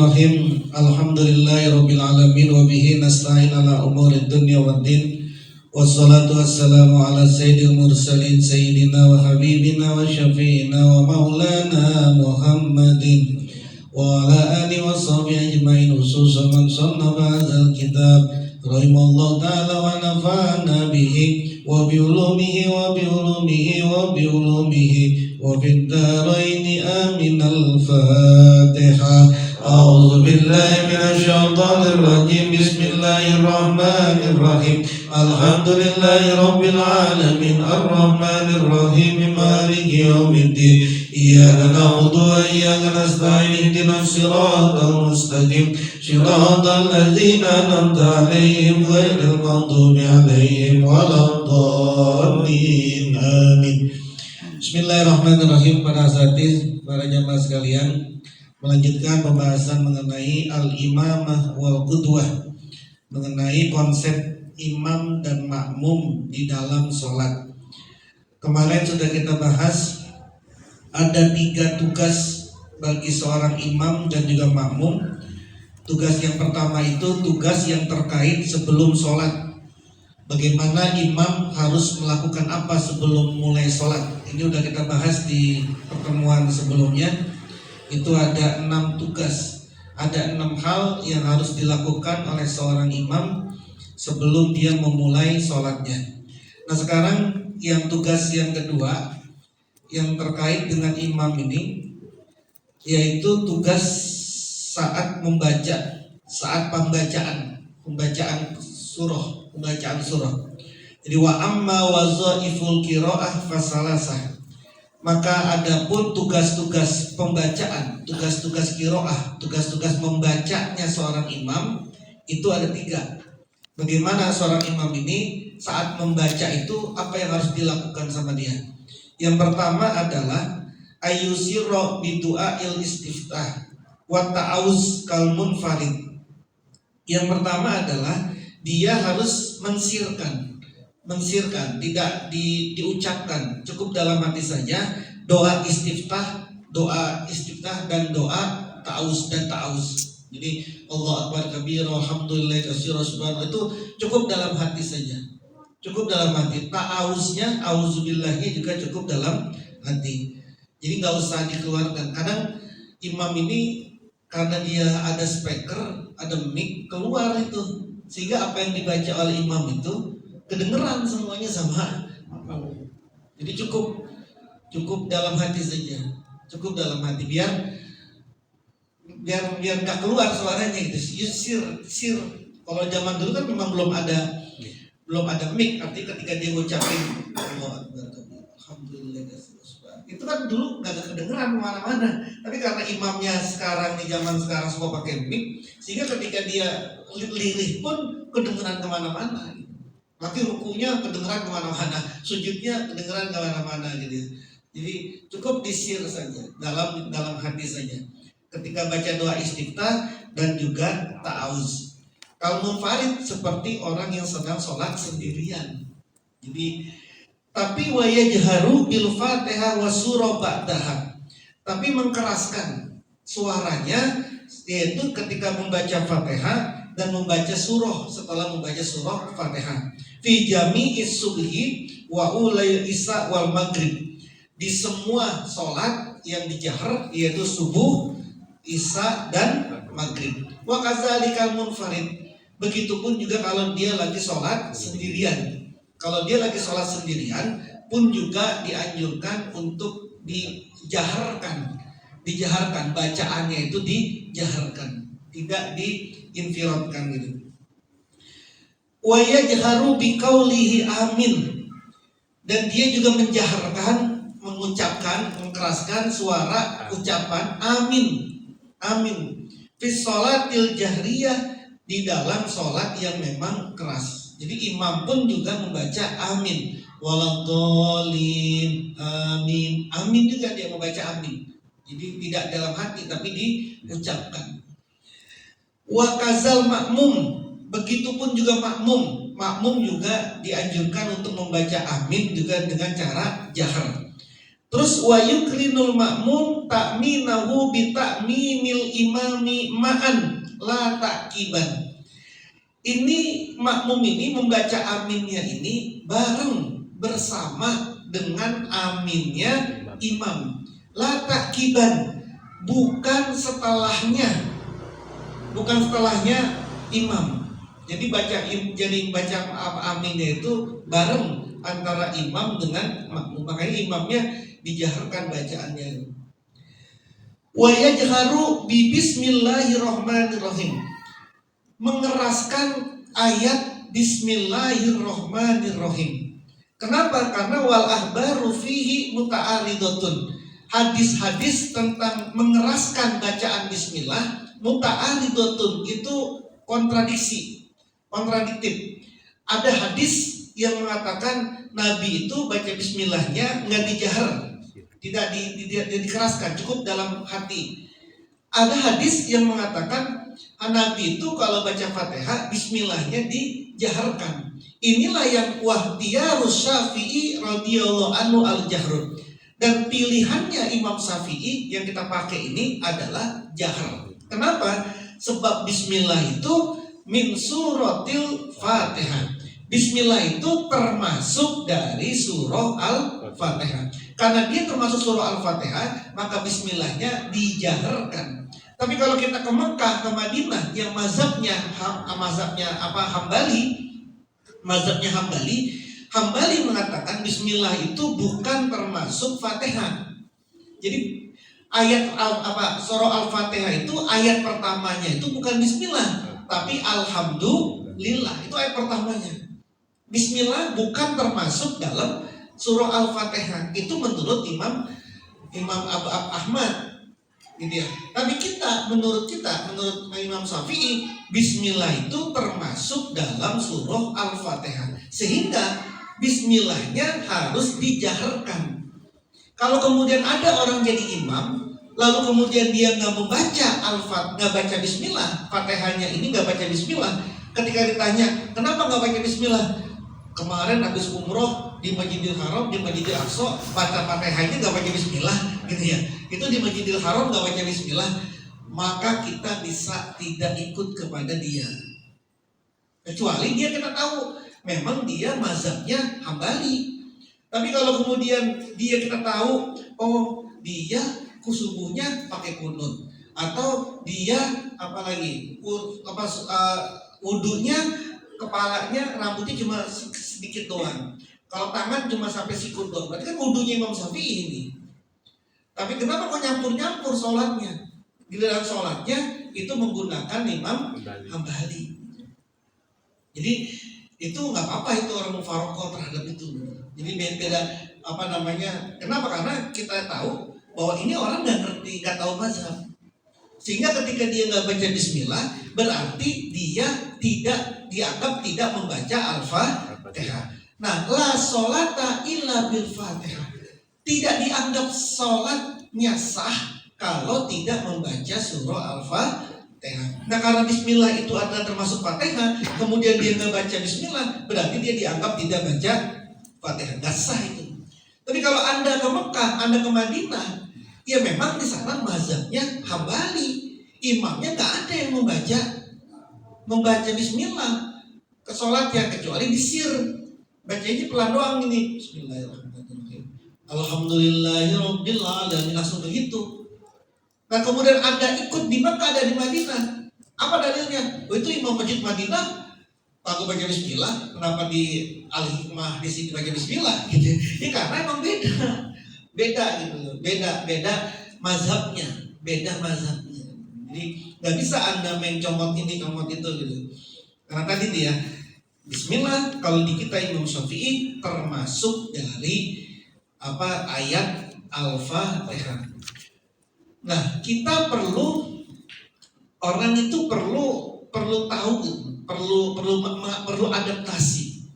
Bismillahirrahmanirrahim. Alhamdulillahirabbil alamin wa bihi nasta'in ala umurid dunya waddin. Wassalatu wassalamu ala sayyidil mursalin sayyidina wa habibina wa syafi'ina wa maulana Muhammadin wa ala alihi wa sahbihi ajmain, khususan man sannafa hadzal kitab rahimallahu ta'ala wa nafa'ana bihi wa bi ulumihi wa bi ulumihi wa bi ulumihi wa fid dharaini amin. Al-Fatihah. A'udzu billahi minasy syaithanir rajim. Bismillahirrahmanirrahim. Alhamdulillahi rabbil alamin arrahmanir rahim maliki yaumiddin. Iyyaka na'budu wa iyyaka nasta'in ihdinas siratal mustaqim siratal ladzina an'amta 'alaihim ghairil maghdubi 'alaihim waladdallin. Amin. Bismillahirrahmanirrahim. Para asatidz, para jamaah sekalian, melanjutkan pembahasan mengenai al-imamah wal qudwah, mengenai konsep imam dan makmum di dalam sholat. Kemarin sudah kita bahas ada 3 tugas bagi seorang imam dan juga makmum. Tugas yang pertama itu tugas yang terkait sebelum sholat. Bagaimana imam harus melakukan apa sebelum mulai sholat. Ini sudah kita bahas di pertemuan sebelumnya. Itu ada 6 tugas, ada 6 hal yang harus dilakukan oleh seorang imam sebelum dia memulai sholatnya. Nah, sekarang yang tugas yang kedua yang terkait dengan imam ini, yaitu tugas saat membaca, saat pembacaan surah. Jadi wa amma wazaiful qiraah fasalasah. Maka adapun tugas-tugas pembacaan, tugas-tugas qiraah, tugas-tugas membacanya seorang imam itu ada 3. Bagaimana seorang imam ini saat membaca itu apa yang harus dilakukan sama dia? Yang pertama adalah ayyusirra bidu'ail istiftah wa ta'awuz kal munfarid. Yang pertama adalah dia harus mensirkan, tidak diucapkan, cukup dalam hati saja. Doa istiftah dan doa ta'awuz. Jadi Allah Akbar kabira walhamdulillah katsira subhanallah itu cukup dalam hati saja. Cukup dalam hati. Ta'awuznya, auzubillahi juga cukup dalam hati. Jadi nggak usah dikeluarkan. Kadang imam ini karena dia ada speaker, ada mic, keluar itu. Sehingga apa yang dibaca oleh imam itu kedengeran semuanya sama. Jadi cukup dalam hati saja. Cukup dalam hati biar nggak keluar suaranya itu. Sir. Kalau zaman dulu kan memang belum ada mic, artinya ketika dia ngucapin Allah Akbar alhamdulillah itu kan dulu nggak ada kedengeran kemana-mana. Tapi karena imamnya sekarang di zaman sekarang semua pakai mic, sehingga ketika dia lirih pun kedengeran kemana-mana. Nanti rukunya kedengeran kemana-mana, sujudnya kedengeran kemana-mana gitu. Jadi cukup disir saja, dalam hati saja. Ketika baca doa istiftah dan juga ta'awuz. Kalau munfarid seperti orang yang sedang sholat sendirian. Jadi tapi wa yajharu bil Fatihah wa surah ba'daha. Tapi mengkeraskan suaranya yaitu ketika membaca Fatihah dan membaca surah setelah membaca surah Fatihah. Fi jami'is subhi wa ulai isya wal maghrib. Di semua sholat yang dijahar yaitu subuh, isya dan maghrib. Wa kadzalikal munfarid. Begitupun juga kalau dia lagi sholat sendirian. Kalau dia lagi sholat sendirian pun juga dianjurkan untuk dijaharkan, bacaannya itu dijaharkan, tidak diinfiradkan gitu. Wa yajharu biqaulihi amin, dan dia juga mengucapkan, mengkeraskan suara ucapan amin. Fi sholatil jahriyah, di dalam sholat yang memang keras. Jadi imam pun juga membaca amin. Waladhdallin amin juga dia membaca amin. Jadi tidak dalam hati tapi diucapkan. Wa kazal makmum, begitupun juga makmum. Makmum juga dianjurkan untuk membaca amin juga dengan cara jahar. Terus wa yukrinul ma'mum ta'minahu bi ta'minil imami ma'an la takiban. Ini makmum ini membaca aminnya ini bareng bersama dengan aminnya imam. La takiban, bukan setelahnya imam. Jadi baca aminnya itu bareng antara imam dengan makmum. Makanya imamnya dijaharkan bacaannya. Wa yajharu bi bismillahirrahmanirrahim. Mengeraskan ayat bismillahirrahmanirrahim. Kenapa? Karena wal ahbaru fihi muta'aridatun. Hadis-hadis tentang mengeraskan bacaan bismillah muta'aridatun, itu kontradiktif. Ada hadis yang mengatakan Nabi itu baca bismillahnya nggak dijahar, tidak dikeraskan, cukup dalam hati. Ada hadis yang mengatakan Nabi itu kalau baca Fatihah bismillahnya dijaharkan. Inilah yang wahdiyarus Syafi'i radhiyallahu anhu al-jahrun. Dan pilihannya Imam Syafi'i yang kita pakai ini adalah jahar. Kenapa? Sebab bismillah itu min suratil Fatihah. Bismillah itu termasuk dari surah Al-Fatihah. Karena dia termasuk surah Al-Fatihah, maka bismillahnya dijaharkan. Tapi kalau kita ke Mekah, ke Madinah yang mazhabnya Hambali mengatakan bismillah itu bukan termasuk Fatihah. Jadi ayat surah Al-Fatihah itu ayat pertamanya itu bukan bismillah, tapi alhamdulillah, itu ayat pertamanya. Bismillah bukan termasuk dalam surah Al-Fatihah. Itu menurut Imam Abu Ahmad, gitu ya. Tapi menurut Imam Syafi'i, bismillah itu termasuk dalam surah Al-Fatihah. Sehingga bismillahnya harus dijaharkan. Kalau kemudian ada orang jadi imam, lalu kemudian dia nggak baca bismillah, Fatihahnya ini nggak baca bismillah. Ketika ditanya, kenapa nggak baca bismillah? Kemarin habis umroh di Masjidil Haram, di Masjidil Aqsa, baca Fatihahnya nggak baca bismillah, gitu ya. Itu di Masjidil Haram nggak baca bismillah, maka kita bisa tidak ikut kepada dia. Kecuali kita tahu memang dia mazhabnya Hambali. Tapi kalau kemudian kita tahu, oh dia subuhnya pakai kunut, atau dia wudunya kepalanya rambutnya cuma sedikit doang, kalau tangan cuma sampai sikut doang, berarti kan wudunya Imam Syafi'i ini. Tapi kenapa kok nyampur sholatnya? Di dalam sholatnya itu menggunakan Imam Hambali. Jadi itu nggak apa-apa, itu orang mufaroqah terhadap itu. Jadi beda kenapa? Karena kita tahu bahwa ini orang nggak tahu mazhab. Sehingga ketika dia nggak baca bismillah, berarti dia dianggap tidak membaca Al-Fatihah. Nah, la sholata illa bil Fatihah. Tidak dianggap sholatnya sah kalau tidak membaca surah Al-Fatihah. Nah, karena bismillah itu adalah termasuk Fatihah, kemudian dia nggak baca bismillah, berarti dia dianggap tidak baca Fatihah. Nggak sah itu. Tapi kalau Anda ke Mekah, Anda ke Madinah, ya memang di sana mazhabnya Hambali, imamnya nggak ada yang membaca bismillah ke sholatnya, kecuali di sir, bacanya pelan doang ini, Bismillahirrahmanirrahim, Alhamdulillahirabbil alamin, langsung begitu. Nah kemudian Anda ikut di Mekah, ada di Madinah, apa dalilnya? Oh itu imam masjid Madinah aku baca bismillah, kenapa di Al-Hikmah di sini baca bismillah gitu? Ya karena emang beda gitu, beda mazhabnya. Jadi nggak bisa Anda main comot ini comot itu gitu. Karena tadi dia bismillah kalau di kita Imam Syafi'i termasuk dari ayat Al-Fatihah. Nah, kita orang itu perlu tahu, perlu adaptasi.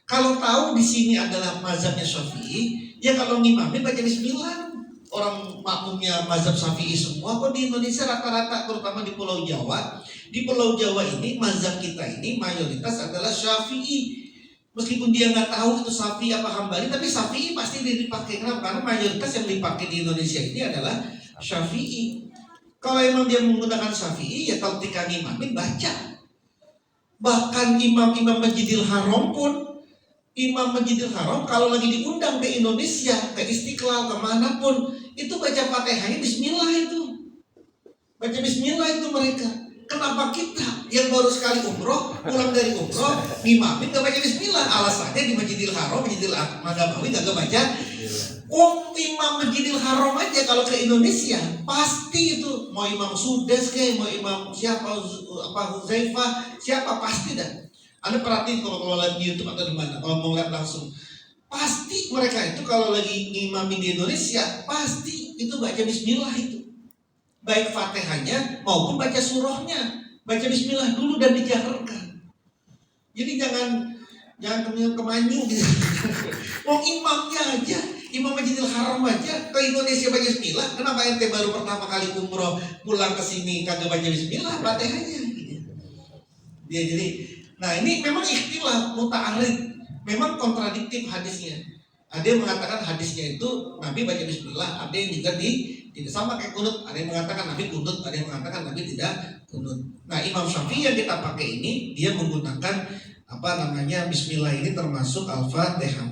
Kalau tahu di sini adalah mazhabnya Syafi'i, ya kalau ngimamnya baca bismillah. Orang makmumnya mazhab Syafi'i semua kok di Indonesia rata-rata, terutama di Pulau Jawa. Di Pulau Jawa ini mazhab kita ini mayoritas adalah Syafi'i. Meskipun dia nggak tahu itu Syafi'i apa Hambali, tapi Syafi'i pasti dia dipakai. Kenapa? Karena mayoritas yang dipakai di Indonesia ini adalah Syafi'i. Kalau emang dia menggunakan Syafi'i, ya kalau ketika ngimamin baca. Bahkan imam-imam Masjidil Haram pun, imam Masjidil Haram kalau lagi diundang ke Indonesia, ke Istiqlal, kemanapun, itu baca Fatihahnya Bismillah itu. Baca Bismillah itu mereka. Kenapa kita yang baru sekali umroh, pulang dari umroh, ngimamin gak baca Bismillah? Alasannya di Masjidil Haram, Masjidil Nabawi gak baca. Imam Masjidil Haram aja kalau ke Indonesia pasti itu, mau Imam Sudes kayak, mau Imam siapa, apa Huzaifah, siapa pasti dah. Anda perhatiin kalau lihat di YouTube atau di mana, kalau mau lihat langsung, pasti mereka itu kalau lagi ngimamin di Indonesia pasti itu baca Bismillah itu. Baik Fatihahnya maupun baca surahnya, baca Bismillah dulu dan dijaharkan. Jadi jangan kemanyu gitu. Mau imamnya aja, Imam Masjidil Haram aja ke Indonesia baca Bismillah. Kenapa ente baru pertama kali umroh pulang ke sini kagak baca Bismillah Fatihahnya? Dia jadi, nah ini memang ikhtilaf muta'arid, memang kontradiktif hadisnya. Ada yang mengatakan hadisnya itu Nabi baca Bismillah, ada yang juga tidak sama kayak kunut, ada yang mengatakan Nabi kunut, ada yang mengatakan Nabi tidak kunut. Nah Imam Syafi'i yang kita pakai ini dia menggunakan Bismillah ini termasuk Al-Fatihah.